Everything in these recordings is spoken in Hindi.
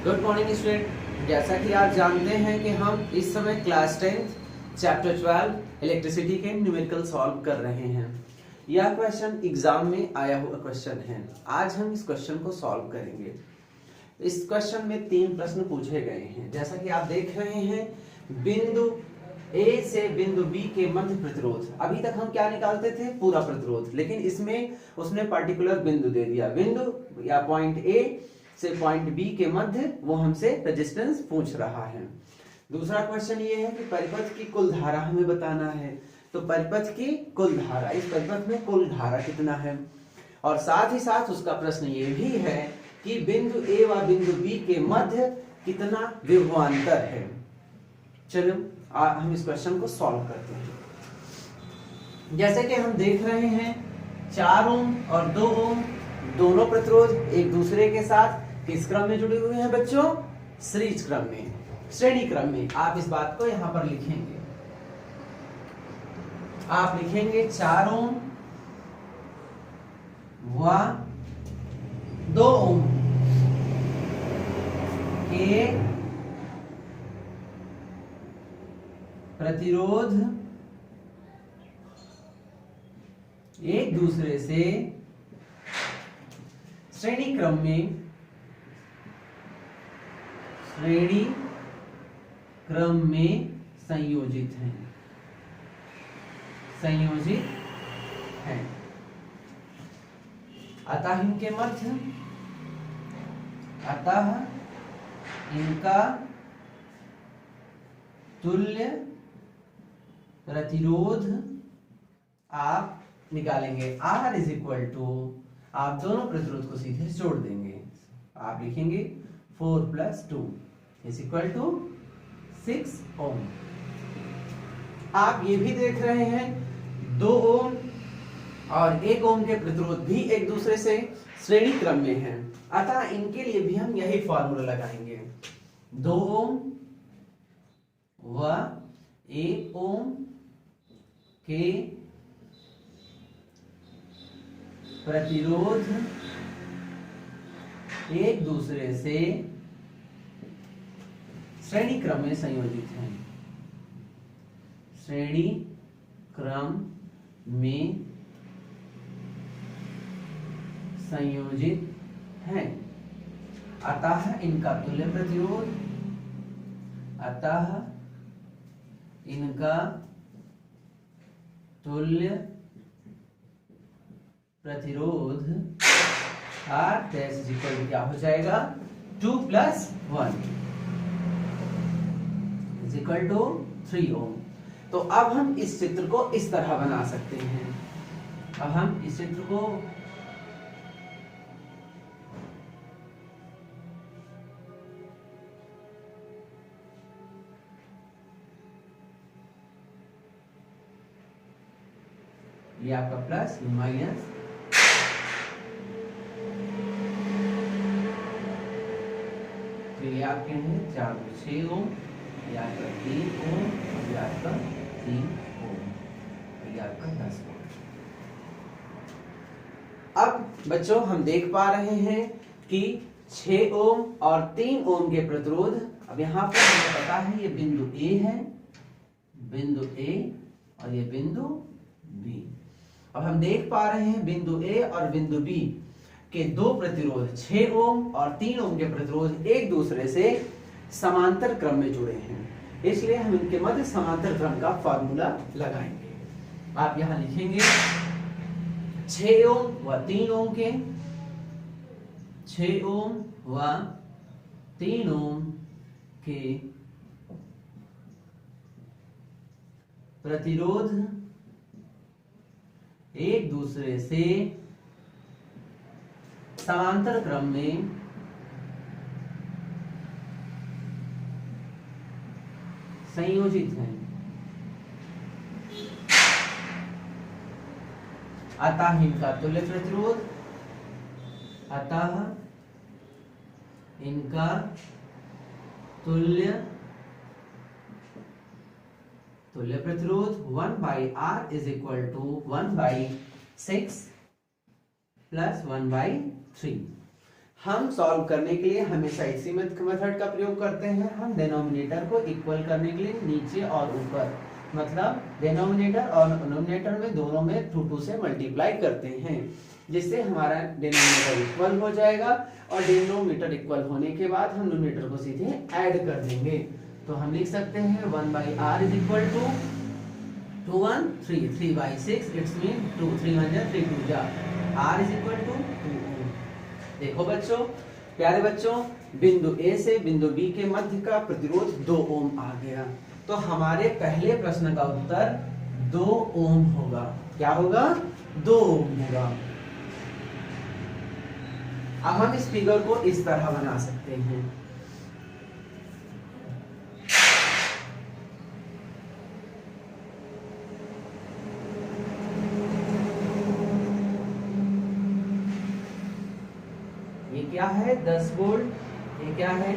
Good morning student. जैसा कि आप जानते हैं कि हम इस समय क्लास 10 चैप्टर 12 इलेक्ट्रिसिटी के न्यूमेरिकल सॉल्व कर रहे हैं। यह क्वेश्चन एग्जाम में आया हुआ क्वेश्चन है। आज हम इस क्वेश्चन को सॉल्व करेंगे। इस क्वेश्चन में 3 प्रश्न पूछे गए हैं। जैसा कि आप देख रहे हैं, बिंदु ए से बिंदु बी के मध्य प्रतिरोध। अभी तक हम क्या निकालते थे? पूरा प्रतिरोध, लेकिन इसमें उसने पर्टिकुलर बिंदु दे दिया। बिंदु या पॉइंट ए से पॉइंट बी के मध्य वो हमसे रेजिस्टेंस पूछ रहा है। दूसरा क्वेश्चन ये है कि परिपथ की कुल धारा हमें बताना है। तो परिपथ की कुल धारा, इस परिपथ में कुल धारा कितना है, और साथ ही साथ उसका प्रश्न ये भी है कि बिंदु ए व बिंदु बी के मध्य कितना विभवांतर है। चलो हम इस क्वेश्चन को सॉल्व करते हैं। जैसे कि हम देख रहे हैं, 4 ओम और 2 ओम दोनों प्रतिरोध एक दूसरे के साथ किस क्रम में जुड़े हुए हैं बच्चों? सीरीज क्रम में, श्रेणी क्रम में। आप इस बात को यहां पर लिखेंगे। आप लिखेंगे 4 ओम व 2 ओम के प्रतिरोध एक दूसरे से श्रेणी क्रम में संयोजित हैं। अतः इनका तुल्य प्रतिरोध आप निकालेंगे। R इज इक्वल टू, आप दोनों प्रतिरोध को सीधे जोड़ देंगे। आप लिखेंगे 4 + 2 इज इक्वल टू 6 ओम। आप ये भी देख रहे हैं, 2 ओम और 1 ओम के प्रतिरोध भी एक दूसरे से श्रेणी क्रम में हैं। अतः इनके लिए भी हम यही फॉर्मूला लगाएंगे। 2 ओम व 1 ओम के प्रतिरोध एक दूसरे से श्रेणी क्रम में संयोजित हैं। श्रेणी क्रम में संयोजित हैं। अतः इनका तुल्य प्रतिरोध, R dash is equal to क्या हो जाएगा? 2 + 1 इज इक्वल टू 3 ओम। तो अब हम इस चित्र को इस तरह बना सकते हैं। अब हम इस चित्र को ये आपका प्लस माइनस, तो ये आपके हैं 4 + 6 ओम, ये आपका 3 ओम, ये आपका 3 ओम, ये आपका 10 ओम। अब बच्चों हम देख पा रहे हैं कि 6 ओम और 3 ओम के प्रतिरोध, अब यहाँ पर हमें पता है ये बिंदु ए है, बिंदु ए, और ये बिंदु बी। अब हम देख पा रहे हैं बिंदु ए और बिंदु बी के 2 प्रतिरोध 6 ओम और 3 ओम के प्रतिरोध एक दूसरे से समांतर क्रम में जुड़े हैं। इसलिए हम इनके मध्य समांतर क्रम का फॉर्मूला लगाएंगे। आप यहां लिखेंगे 6 ओम व 3 ओम के, 6 ओम व 3 ओम के प्रतिरोध एक दूसरे से समांतर क्रम में संयोजित हैं। अतः इनका तुल्य प्रतिरोध, तुल्य प्रतिरोध 1/R इज इक्वल टू 1/6 + 1/3। हम सॉल्व करने के लिए हमेशा इसी मेथड का प्रयोग करते हैं। हम डिनोमिनेटर को इक्वल करने के लिए नीचे और ऊपर, मतलब डिनोमिनेटर और डिनोमिनेटर में दोनों में 2 से मल्टीप्लाई करते हैं, जिससे हमारा डिनोमिनेटर इक्वल हो जाएगा। और डिनोमिनेटर इक्वल होने के बाद हम डिनोमिनेटर को सीधे ऐड कर देंगे। तो हम लिख सकते हैं 1/r is equal to 2 1 3 3/6 its mean 2 3 1 जा 3 2 जा r is equal to 2 ohm. देखो बच्चों, प्यारे बच्चों, बिंदु A से बिंदु B के मध्य का प्रतिरोध 2 ओम आ गया। तो हमारे पहले प्रश्न का उत्तर 2 ओम होगा। क्या होगा? 2 ओम होगा। अब हम इस फिगर को इस तरह बना सकते हैं। ये क्या है? 10 वोल्ट। ये क्या है?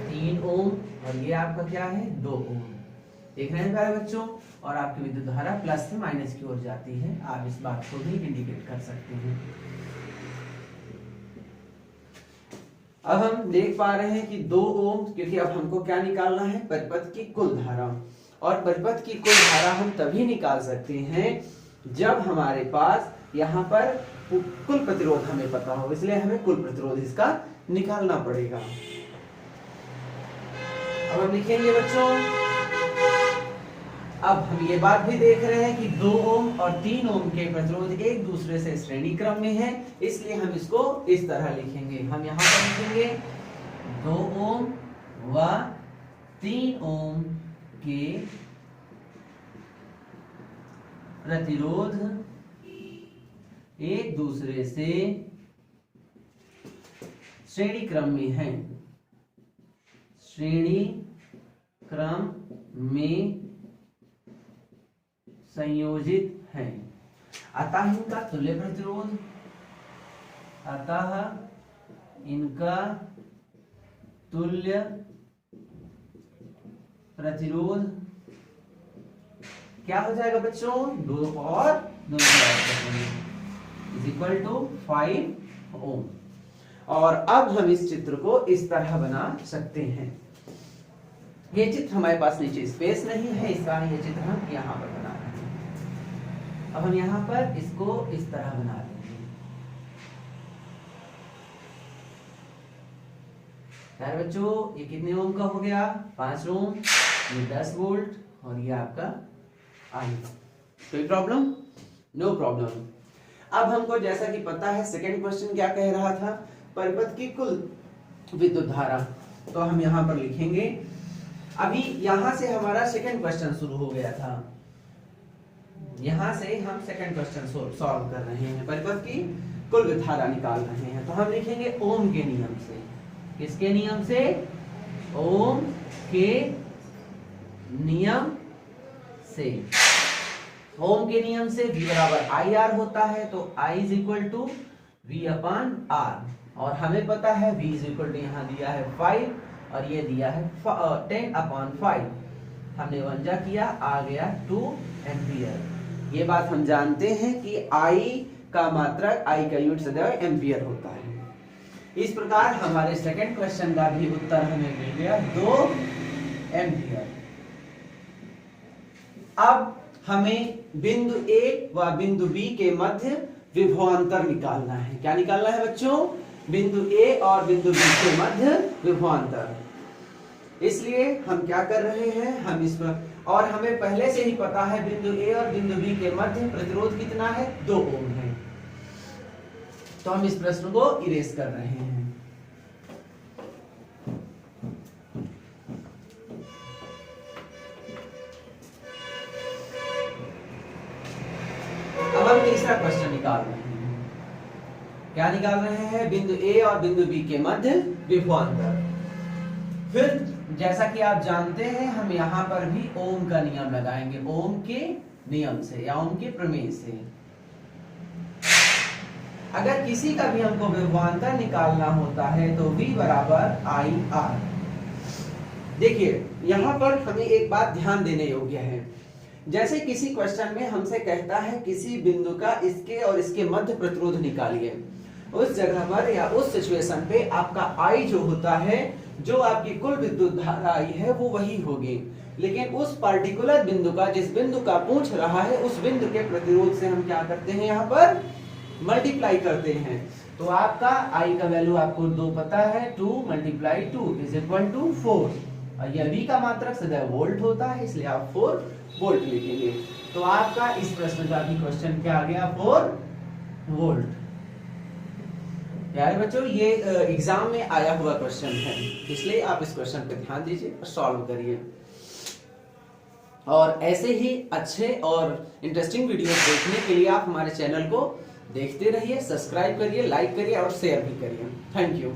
3 ओम। और ये आपका क्या है? 2 ओम। देख रहे हैं प्यारे बच्चों? और आपकी विद्युत धारा प्लस से माइनस की ओर जाती है। आप इस बात को भी इंडिकेट कर सकते हैं। अब हम देख पा रहे हैं कि 2 ओम, क्योंकि अब हमको क्या निकालना है? परिपथ की कुल धारा। और परिपथ की कुल धारा हम तभी निकाल सकते हैं जब हमारे पास यहाँ पर कुल प्रतिरोध हमें पता हो। इसलिए हमें कुल प्रतिरोध इसका निकालना पड़ेगा। अब हम लिखेंगे बच्चों, अब हम ये बात भी देख रहे हैं कि 2 ओम और 3 ओम के प्रतिरोध एक दूसरे से श्रेणी क्रम में है, इसलिए हम इसको इस तरह लिखेंगे। हम यहाँ पर लिखेंगे 2 ओम व 3 ओम के प्रतिरोध एक दूसरे से श्रेणी क्रम में है। श्रेणी क्रम में संयोजित है। अतः इनका तुल्य प्रतिरोध, अतः इनका तुल्य प्रतिरोध क्या हो जाएगा बच्चों? 2 और 2 इज इक्वल टू 5 ओम। और अब हम इस चित्र को इस तरह बना सकते हैं। ये चित्र हमारे पास नीचे स्पेस नहीं है, इस कारण ये चित्र हम यहाँ पर बना रहे हैं। अब हम यहाँ पर इसको इस तरह बना देंगे। यार बच्चों, ये कितने ओम का हो गया? 5 ओम। ये 10 वोल्ट और ये आपका आई। कोई प्रॉब्लम? No problem. अब हमको जैसा कि पता है सेकंड क्वेश्चन क्या कह रहा था? परिपथ की कुल विद्युत धारा। तो हम यहाँ पर लिखेंगे, अभी यहां से हमारा सेकंड क्वेश्चन शुरू हो गया था। यहां से हम सेकंड क्वेश्चन सॉल्व कर रहे हैं, परिपथ की कुल विद्युत धारा निकाल रहे हैं। तो हम लिखेंगे ओम के नियम से। किसके नियम से? ओम के नियम से। ओम के नियम से V बराबर IR होता है, तो I is equal to V/R। और हमें पता है V इज इक्वल टू यहाँ दिया है 5 और ये दिया है 10/5। हमने 1 जा किया, आ गया 2 एम्पियर। ये बात हम जानते हैं कि I का मात्रक, I का यूनिट सदैव एम्पियर होता है। इस प्रकार हमारे सेकंड क्वेश्चन का भी उत्तर हमें मिल गया 2 एम्पियर। अब हमें बिंदु A व बिंदु B के मध्य विभवांतर निकालना है। क्या निकालना है बच्चों? बिंदु A और बिंदु B के मध्य विभवांतर। इसलिए हम क्या कर रहे हैं? हम इस पर, और हमें पहले से ही पता है बिंदु A और बिंदु B के मध्य प्रतिरोध कितना है? 2 ओम है। तो हम इस प्रश्न को इरेज कर रहे हैं। अब हम तीसरा क्वेश्चन निकाल रहे हैं। क्या निकाल रहे हैं? बिंदु A और बिंदु B के मध्य विभवांतर। फिर जैसा कि आप जानते हैं, हम यहाँ पर भी ओम का नियम लगाएंगे। ओम के नियम से या ओम के प्रमेय से। अगर किसी का भी हमको विभवांतर निकालना होता है तो V बराबर IR। देखिए, यहाँ पर हमें एक बात ध्यान देने योग्य है। जैसे किसी क्वेश्चन में हमसे कहता है किसी बिंदु का इसके और इसके मध्य प्रतिरोध निकालिए, उस जगह पर या उस सिचुएशन पे आपका आई जो होता है, जो आपकी कुल विद्युत धारा आई है वो वही होगी, लेकिन उस पार्टिकुलर बिंदु का, जिस बिंदु का पूछ रहा है, उस बिंदु के प्रतिरोध से हम क्या करते हैं, यहाँ पर मल्टीप्लाई करते हैं। तो आपका आई का वैल्यू आपको 2 पता है, 2 × 2 = 4। और यह V का मात्रक सदैव वोल्ट होता है, इसलिए आप 4 वोल्ट लिखेंगे। तो आपका इस प्रश्न का भी क्वेश्चन क्या आ गया, 4 वोल्ट। प्यारे बच्चों, ये एग्जाम में आया हुआ क्वेश्चन है, इसलिए आप इस क्वेश्चन पे ध्यान दीजिए और सॉल्व करिए। और ऐसे ही अच्छे और इंटरेस्टिंग वीडियोस देखने के लिए आप हमारे चैनल को देखते रहिए, सब्सक्राइब करिए, लाइक करिए और शेयर भी करिए। Thank you.